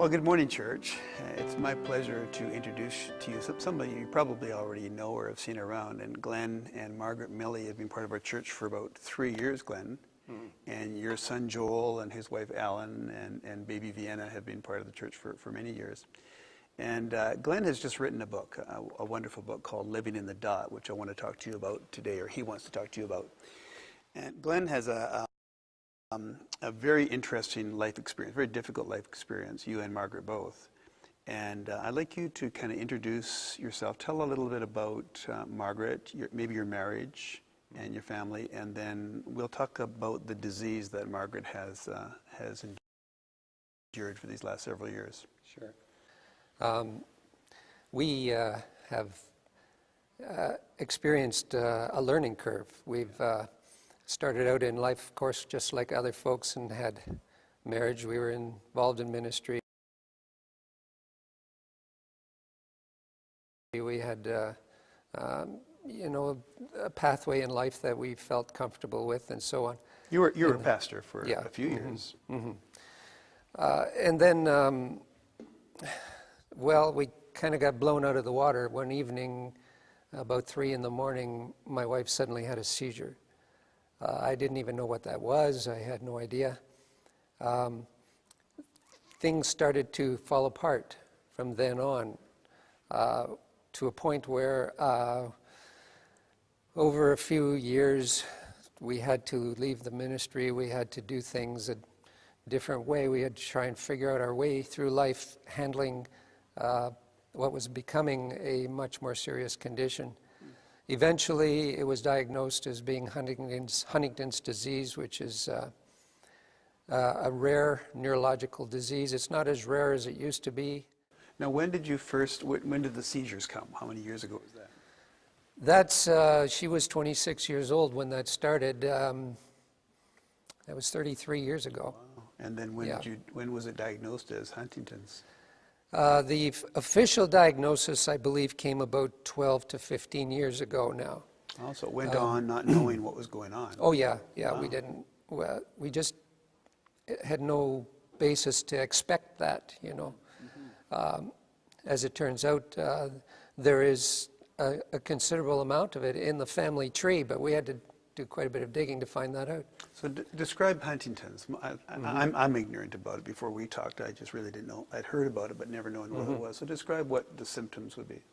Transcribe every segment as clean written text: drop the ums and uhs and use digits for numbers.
Well, good morning, church. It's my pleasure to introduce to you somebody you probably already know or have seen around. And Glenn and Margaret Millie have been part of our church for about 3 years, Glenn. And your son Joel and his wife Alan and baby Vienna have been part of the church for many years. And Glenn has just written a book, a wonderful book called Living in the Dot, which I want to talk to you about today, or he wants to talk to you about. And Glenn has a very interesting life experience, very difficult life experience, you and Margaret both. And I'd like you to kind of introduce yourself. Tell a little bit about Margaret, maybe your marriage and your family, and then we'll talk about the disease that Margaret has endured for these last several years. Sure. We have experienced a learning curve. We've started out in life, of course, just like other folks, and had marriage. We were involved in ministry. We had, a pathway in life that we felt comfortable with, and so on. You were a pastor for a few years. And then, well, we kind of got blown out of the water. One evening, about 3 a.m, my wife suddenly had a seizure. I didn't even know what that was. I had no idea. Things started to fall apart from then on, to a point where over a few years we had to leave the ministry. We had to do things a different way. We had to try and figure out our way through life, handling what was becoming a much more serious condition. Eventually, it was diagnosed as being Huntington's disease, which is a rare neurological disease. It's not as rare as it used to be. Now, when did the seizures come? How many years ago was that? She was 26 years old when that started. That was 33 years ago. Wow. And then when was it diagnosed as Huntington's? The official diagnosis, I believe, came about 12 to 15 years ago now. Oh, so it went on not knowing what was going on. Oh, yeah. Wow. We didn't. Well, we just had no basis to expect that, As it turns out, there is a considerable amount of it in the family tree, but we had to do quite a bit of digging to find that out. So describe Huntington's. I'm ignorant about it. Before we talked, I just really didn't know. I'd heard about it, but never known what it was. So describe what the symptoms would be.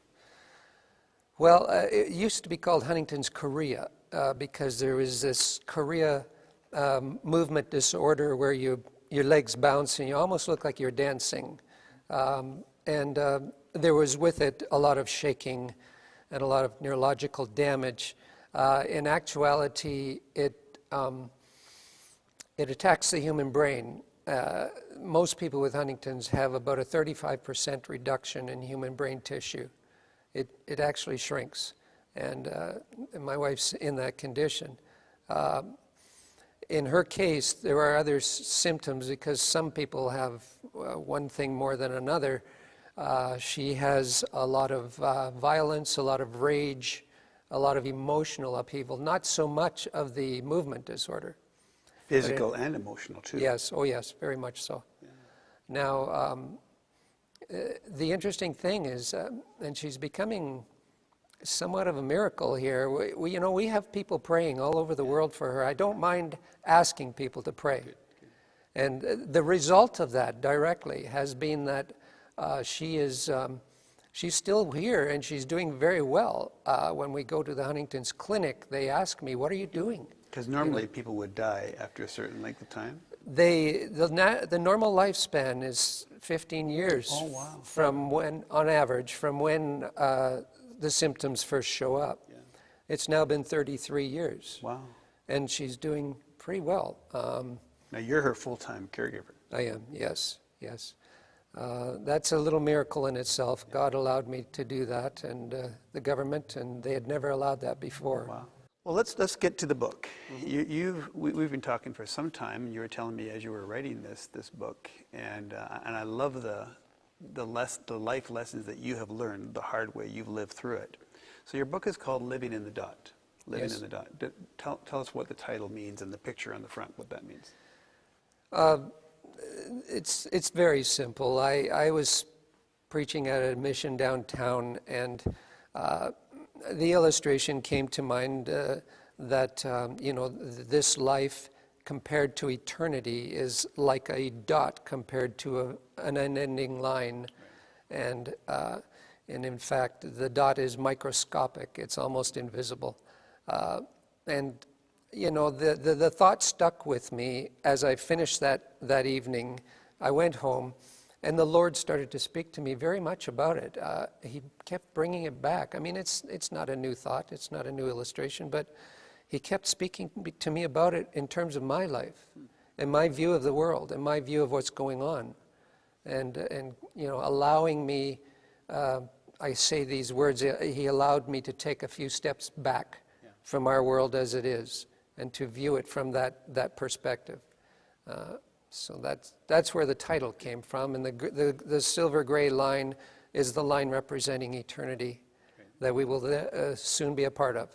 Well, it used to be called Huntington's chorea because there was this chorea movement disorder where your legs bounce and you almost look like you're dancing. And there was with it a lot of shaking and a lot of neurological damage. In actuality, it attacks the human brain. Most people with Huntington's have about a 35% reduction in human brain tissue. It actually shrinks, and my wife's in that condition. In her case, there are other symptoms because some people have one thing more than another. She has a lot of violence, a lot of rage, a lot of emotional upheaval, not so much of the movement disorder. Physical and emotional, too. Yes, oh yes, very much so. Yeah. Now, the interesting thing is, and she's becoming somewhat of a miracle here, we have people praying all over the world for her. I don't mind asking people to pray. Good. And the result of that directly has been that she's still here and she's doing very well. When we go to the Huntington's clinic, they ask me, what are you doing? Because normally people would die after a certain length of time. The normal lifespan is 15 years. Oh, wow. From when, on average, from when the symptoms first show up. Yeah. It's now been 33 years. Wow. And she's doing pretty well. Now you're her full-time caregiver. I am, yes. That's a little miracle in itself. God allowed me to do that, and the government, and they had never allowed that before. Wow. Well, let's get to the book. We've been talking for some time. You were telling me as you were writing this book, and I love the life lessons that you have learned the hard way. You've lived through it. So your book is called Living in the Dot. Living in the Dot. Tell us what the title means and the picture on the front, what that means. it's very simple. I was preaching at a mission downtown, and the illustration came to mind that this life compared to eternity is like a dot compared to an unending line, and in fact the dot is microscopic. It's almost invisible, and the thought stuck with me as I finished that evening. I went home, and the Lord started to speak to me very much about it. He kept bringing it back. I mean, it's not a new thought, it's not a new illustration, but He kept speaking to me about it in terms of my life, and my view of the world, and my view of what's going on, and allowing me. I say these words. He allowed me to take a few steps back from our world as it is, and to view it from that perspective. So that's where the title came from, and the silver gray line is the line representing eternity that we will soon be a part of.